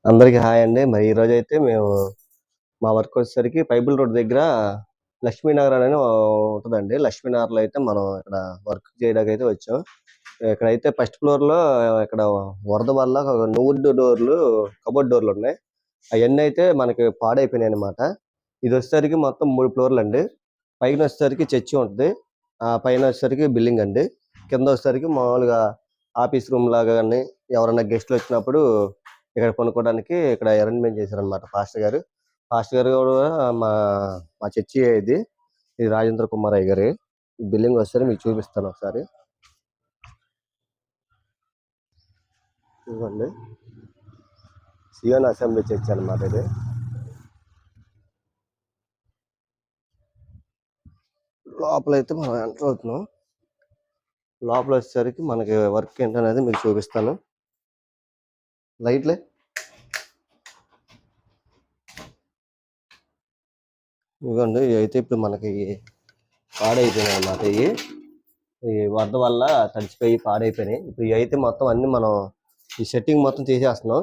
అందరికి హాయ్ అండి. మరి ఈరోజైతే మేము మా వర్క్ వచ్చేసరికి పైపుల్ రోడ్ దగ్గర లక్ష్మీనగర్ అని ఉంటుందండి. లక్ష్మీనగర్‌లో అయితే మనం ఇక్కడ వర్క్ చేయడానికైతే వచ్చాం. ఇక్కడైతే ఫస్ట్ ఫ్లోర్‌లో ఇక్కడ వరద వల్ల నువ్వుడ్ డోర్లు, కబోర్డ్ డోర్లు ఉన్నాయి. అవన్నీ అయితే మనకి పాడైపోయినాయన్నమాట. ఇది వచ్చేసరికి మొత్తం 3 ఫ్లోర్‌లండి. పైన వచ్చేసరికి చర్చి ఉంటది. పైన వచ్చేసరికి బిల్డింగ్ అండి. కింద వచ్చేసరికి మామూలుగా ఆఫీస్ రూమ్ లాగా గాని ఎవరైనా గెస్ట్‌లు వచ్చినప్పుడు ఇక్కడ కొనుక్కోవడానికి ఇక్కడ అరేంజ్మెంట్ చేశారనమాట పాస్టర్ గారు. పాస్టర్ గారు కూడా మా మా చర్చి ఇది. ఇది రాజేంద్ర కుమారయ్య గారి బిల్డింగ్ వస్తే మీకు చూపిస్తాను ఒకసారి. ఇదిగోండి సియోన్ అసెంబ్లీ చర్చ్ అనమాట ఇది. లోపలైతే మనం ఎంటర్ అవుతున్నాం. లోపల వచ్చేసరికి మనకి వర్క్ ఏంటనేది మీకు చూపిస్తాను. లైట్లే ఇదిగోండి ఇవి అయితే ఇప్పుడు మనకి పాడైపోయినాయి అన్నమాట. ఈ వరద వల్ల తడిచిపోయి పాడైపోయినాయి. ఇప్పుడు ఇవి అయితే మొత్తం అన్ని మనం ఈ సెట్టింగ్ మొత్తం తీసేస్తున్నాం.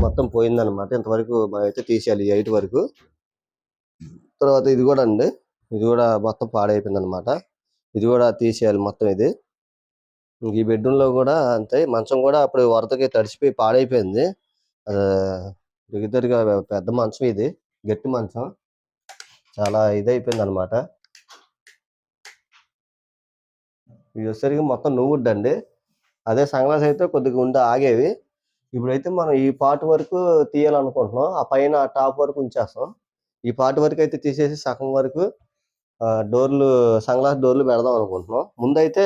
మొత్తం పోయిందనమాట. ఇంతవరకు మనం అయితే తీసేయాలి ఈ 8 వరకు. తర్వాత ఇది కూడా అండి, ఇది కూడా మొత్తం పాడైపోయింది అనమాట. ఇది కూడా తీసేయాలి మొత్తం ఇది. ఈ బెడ్రూమ్లో కూడా అంతే. మంచం కూడా అప్పుడు వరదకి తడిచిపోయి పాడైపోయింది. దగ్గరగా పెద్ద మంచం ఇది, గట్టి మంచం, చాలా ఇదైపోయింది అనమాట. ఇది వచ్చేసరికి మొత్తం నువ్వుడ్ అండి. అదే సన్‌గ్లాస్ అయితే కొద్దిగా ఉండి ఆగేవి. ఇప్పుడైతే మనం ఈ పార్ట్ వరకు తీయాలనుకుంటున్నాం. ఆ పైన టాప్ వరకు ఉంచేస్తాం. ఈ పార్ట్ వరకు అయితే తీసేసి సగం వరకు డోర్లు, సన్‌గ్లాస్ డోర్లు పెడదాం అనుకుంటున్నాం. ముందైతే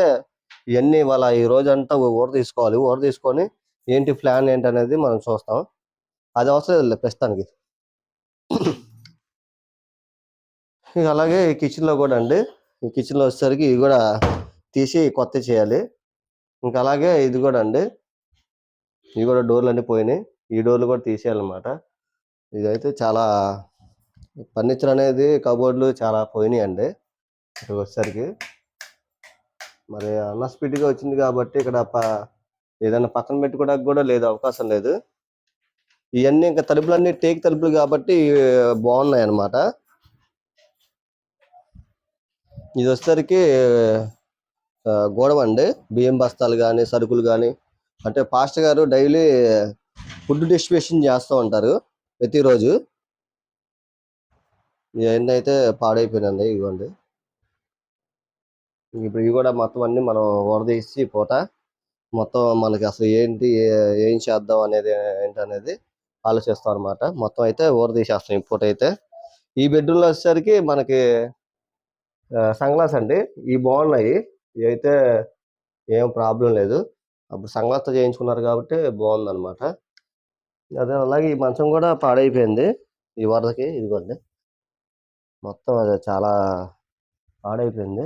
ఇవన్నీ ఇవాళ ఈ రోజంతా ఊర తీసుకోవాలి. ఊర తీసుకొని ఏంటి ప్లాన్ ఏంటనేది మనం చూస్తాం. అది అవసరం లేదు ప్రస్తుతానికి. ఇక అలాగే ఈ కిచెన్లో కూడా అండి, ఈ కిచెన్లో వచ్చేసరికి ఇది కూడా తీసి కొత్త చేయాలి. ఇంకా అలాగే ఇది కూడా అండి, ఇవి కూడా డోర్లు అన్నీ పోయినాయి. ఈ డోర్లు కూడా తీసేయాలన్నమాట. ఇదైతే చాలా ఫర్నిచర్ అనేది, కబోర్డ్లు చాలా పోయినాయి అండి ఇక్కడికి వచ్చేసరికి. మరి అన్ఎక్స్పెక్టెడ్‌గా వచ్చింది కాబట్టి ఇక్కడ ఏదైనా పక్కన పెట్టుకోవడానికి కూడా లేదు, అవకాశం లేదు. ఇవన్నీ ఇంకా తలుపులన్నీ టేక్ తలుపులు కాబట్టి బాగున్నాయి అన్నమాట. ఇది వచ్చేసరికి గోడవ అండి. బియ్యం బస్తాలు కానీ, సరుకులు కానీ, అంటే పాస్టర్ గారు డైలీ ఫుడ్ డిస్ట్రిబ్యూషన్ చేస్తూ ఉంటారు ప్రతిరోజు. ఇవన్నీ అయితే పాడైపోయినాయి. ఇవ్వండి, ఇప్పుడు ఇవి కూడా మొత్తం అన్ని మనం వరదీసి పూట మొత్తం మనకి అసలు ఏంటి, ఏం చేద్దాం అనేది ఏంటనేది ఆలోచిస్తాం అనమాట. మొత్తం అయితే ఊరదీసేస్తాం ఈ పూట అయితే. ఈ బెడ్రూమ్లో వచ్చేసరికి మనకి సన్‌గ్లాస్ అండి. ఇవి బాగున్నాయి. ఇవి అయితే ఏం ప్రాబ్లం లేదు. అప్పుడు సన్‌గ్లాస్‌తో చేయించుకున్నారు కాబట్టి బాగుందన్నమాట. అదే అలాగే ఈ మంచం కూడా పాడైపోయింది ఈ వరదకి. ఇదిగోండి మొత్తం అది చాలా పాడైపోయింది.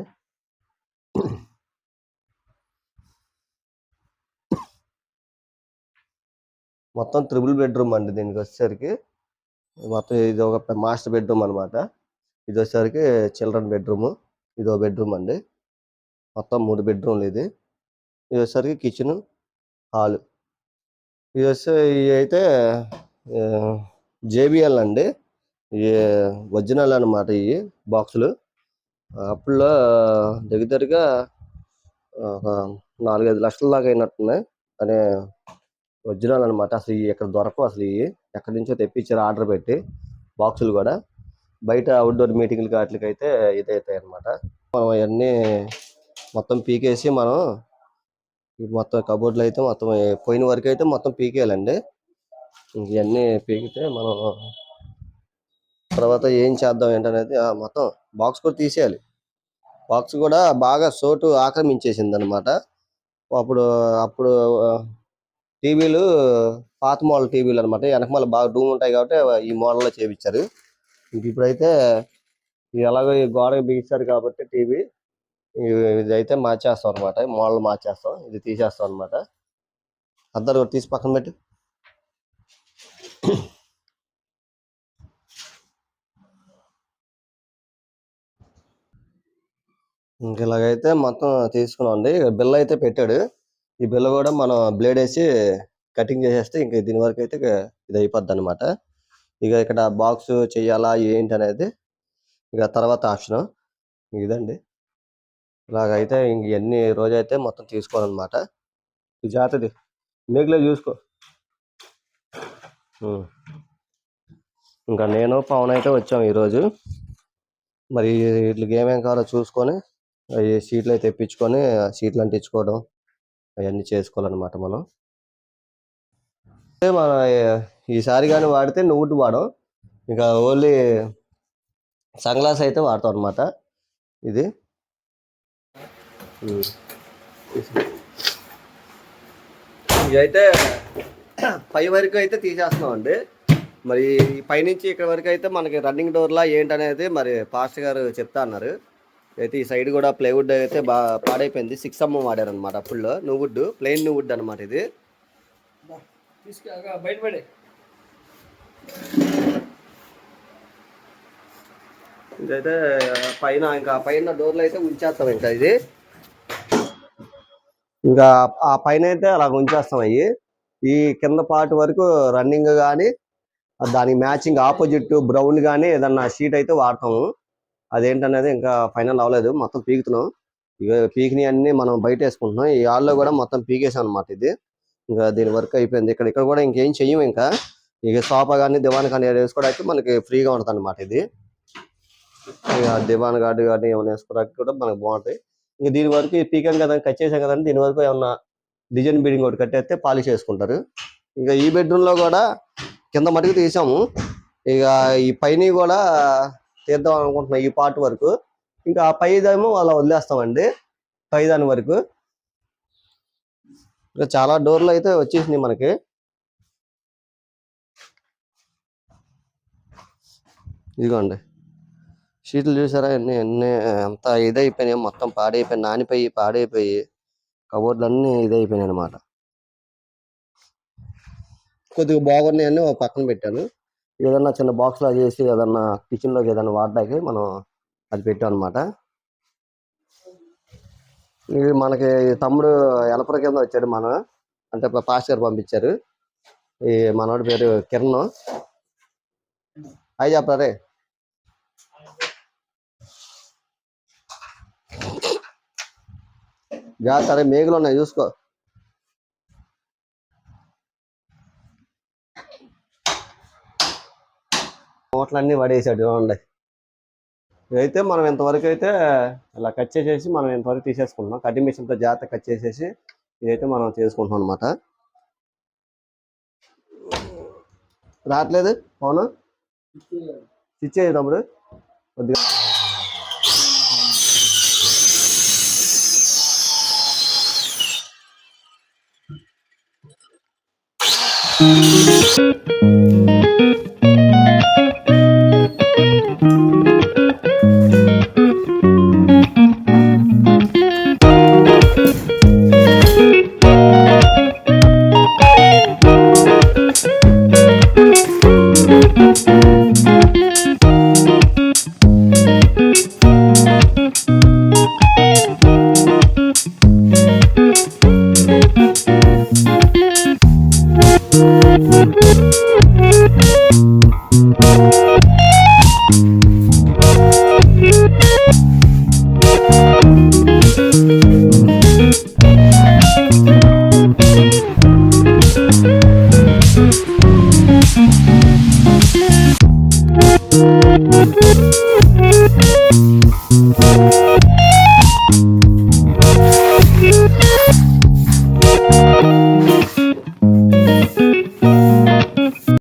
మొత్తం త్రిబుల్ బెడ్రూమ్ అండి దీనికి వచ్చేసరికి. మొత్తం ఇది ఒక మాస్టర్ బెడ్రూమ్ అనమాట. ఇది వచ్చేసరికి చిల్డ్రన్ బెడ్రూమ్. ఇదో బెడ్రూమ్ అండి. మొత్తం 3 బెడ్రూమ్లు ఇది. ఇది వచ్చేసరికి కిచెన్, హాల్. ఇది వస్తే ఇవి అయితే జేబిఎల్ అండి. ఇవి ఒరిజినల్ అనమాట. ఇవి బాక్సులు అప్పుడులో దగ్గరగా ఒక 4-5 లక్షల దాకా అయినట్టున్నాయి. కానీ ఒరిజినల్ అనమాట. అసలు ఇవి ఇక్కడ దొరకవు. అసలు ఇవి ఎక్కడి నుంచో తెప్పించారు ఆర్డర్ పెట్టి. బాక్సులు కూడా బయట అవుట్డోర్ మీటింగ్లకి వాటికి అయితే ఇదవుతాయి అనమాట. మనం అవన్నీ మొత్తం పీకేసి మనం మొత్తం కబోర్డ్లు అయితే మొత్తం పోయిన వరకు అయితే మొత్తం పీకేయాలండి. ఇవన్నీ పీకితే మనం తర్వాత ఏం చేద్దాం ఏంటనేది మొత్తం బాక్స్ కూడా తీసేయాలి. బాక్స్ కూడా బాగా చోటు ఆక్రమించేసింది అనమాట. అప్పుడు అప్పుడు టీవీలు పాత మోడల్ టీవీలు అనమాట. వెనకమాల బాగా డూమ్ ఉంటాయి కాబట్టి ఈ మోడల్లో చేపించారు. ఇప్పుడైతే ఎలాగో ఈ గోడకు బిగించారు కాబట్టి టీవీ ఇది అయితే మార్చేస్తాం అనమాట. మోడల్ మార్చేస్తాం, ఇది తీసేస్తాం అనమాట. అందరు తీసి పక్కన పెట్టి ఇంక ఇలాగైతే మొత్తం తీసుకున్నామండి. బిల్ అయితే పెట్టాడు. ఈ బిల్ కూడా మనం బ్లేడ్ వేసి కటింగ్ చేసేస్తే ఇంక దీని వరకు అయితే ఇది అయిపోద్ది అనమాట. ఇక ఇక్కడ బాక్స్ చెయ్యాలా ఏంటి అనేది ఇక తర్వాత ఆప్షన్ ఇదండి. ఇలాగైతే ఇంక ఎన్ని రోజైతే మొత్తం తీసుకోవాలన్నమాట. ఈ జాతది మేకులో చూసుకో. ఇంకా నేను పవన్ అయితే వచ్చాము ఈరోజు. మరి వీటికి ఏమేమి కావాలో చూసుకొని ఈ సీట్లు అయితే తెప్పించుకొని సీట్లు అంటించుకోవడం అవన్నీ చేసుకోవాలన్నమాట. మనం మన ఈసారి కానీ వాడితే నువ్వుడు వాడం, ఇంకా ఓన్లీ సన్ గ్లాస్ అయితే వాడతాం అనమాట. ఇది ఇదైతే పై వరకు అయితే తీసేస్తున్నాం అండి. మరి పైనుంచి ఇక్కడ వరకు అయితే మనకి రన్నింగ్ డోర్లా ఏంటనేది మరి పాస్టర్ గారు చెప్తా అన్నారు. అయితే ఈ సైడ్ కూడా ప్లైవుడ్ అయితే బాగా పాడైపోయింది. 6mm వాడారు అనమాట. ఫుల్ నువ్వుడ్, ప్లెయిన్ నువ్వుడ్ అనమాట. ఇది ఇదైతే పైన ఇంకా పైన డోర్లు అయితే ఉంచేస్తాం. ఇంకా ఇది ఇంకా ఆ పైన అయితే అలా ఉంచేస్తాం. అయ్యి ఈ కింద పార్ట్ వరకు రన్నింగ్ కానీ దానికి మ్యాచింగ్ ఆపోజిట్ బ్రౌన్ కానీ ఏదన్నా షీట్ అయితే వాడతాము. అదేంటనేది ఇంకా ఫైనల్ అవ్వలేదు. మొత్తం పీకుతున్నాం. ఇక పీకిని అన్ని మనం బయట వేసుకుంటున్నాం. ఈ హాల్లో కూడా మొత్తం పీకేసాం అనమాట. ఇది ఇంకా దీని వర్క్ అయిపోయింది. ఇక్కడ కూడా ఇంకేం చెయ్యం. ఇంకా ఇక సోఫా కానీ దివాన్ కానీ వేసుకోవడానికి మనకి ఫ్రీగా ఉంటుంది అనమాట. ఇది ఇక దివాన్ గార్డు కానీ ఏమైనా వేసుకోవడానికి కూడా మనకు బాగుంటాయి. ఇంకా దీని వరకు పీకాం కదా, కట్ చేసాం కదండి. దీని వరకు ఏమన్నా డిజైన్ బిల్డింగ్ ఒకటి కట్టేస్తే పాలిష్ చేసుకుంటారు. ఇంకా ఈ బెడ్రూమ్లో కూడా కింద మటుకు తీసాము. ఇక ఈ పైన కూడా తీద్దాం అనుకుంటున్నాం ఈ పార్ట్ వరకు. ఇంకా ఆ పైదేమో అలా వదిలేస్తామండి. పైదాని వరకు ఇంకా చాలా డోర్లు అయితే వచ్చేసినాయి మనకి. ఇదిగోండి షీట్లు చూసారా ఎన్ని ఎన్ని అంత ఇదైపోయినాయి. మొత్తం పాడైపోయి పాడైపోయి కబోర్డ్లు అన్నీ ఇదైపోయినాయి అనమాట. కొద్దిగా బాగున్నాయని ఒక పక్కన పెట్టాను. ఏదన్నా చిన్న బాక్స్ లా చేసి ఏదన్నా కిచెన్ లోకి ఏదన్నా వాడడానికి మనం అది పెట్టాం అనమాట. ఇది మనకి తమ్ముడు ఎలపర కింద వచ్చాడు. అంటే పాస్టర్ గారు పంపించారు. ఈ మనోడి పేరు కిరణ్. అయి చెప్పారే. సరే మేఘలు ఉన్నాయి చూసుకో. మూటలన్నీ పడేసాడు చూడండి. ఇదైతే మనం ఇంతవరకు అయితే ఇలా కట్ చేసేసి మనం ఇంతవరకు తీసేసుకుంటున్నాం. కటింగ్ మిషన్తో జాగ్రత్త కట్ చేసేసి ఇదైతే మనం చేసుకుంటున్నాం అనమాట. రావట్లేదు అవును స్విచ్ చేసేటప్పుడు కొద్దిగా We'll be right back.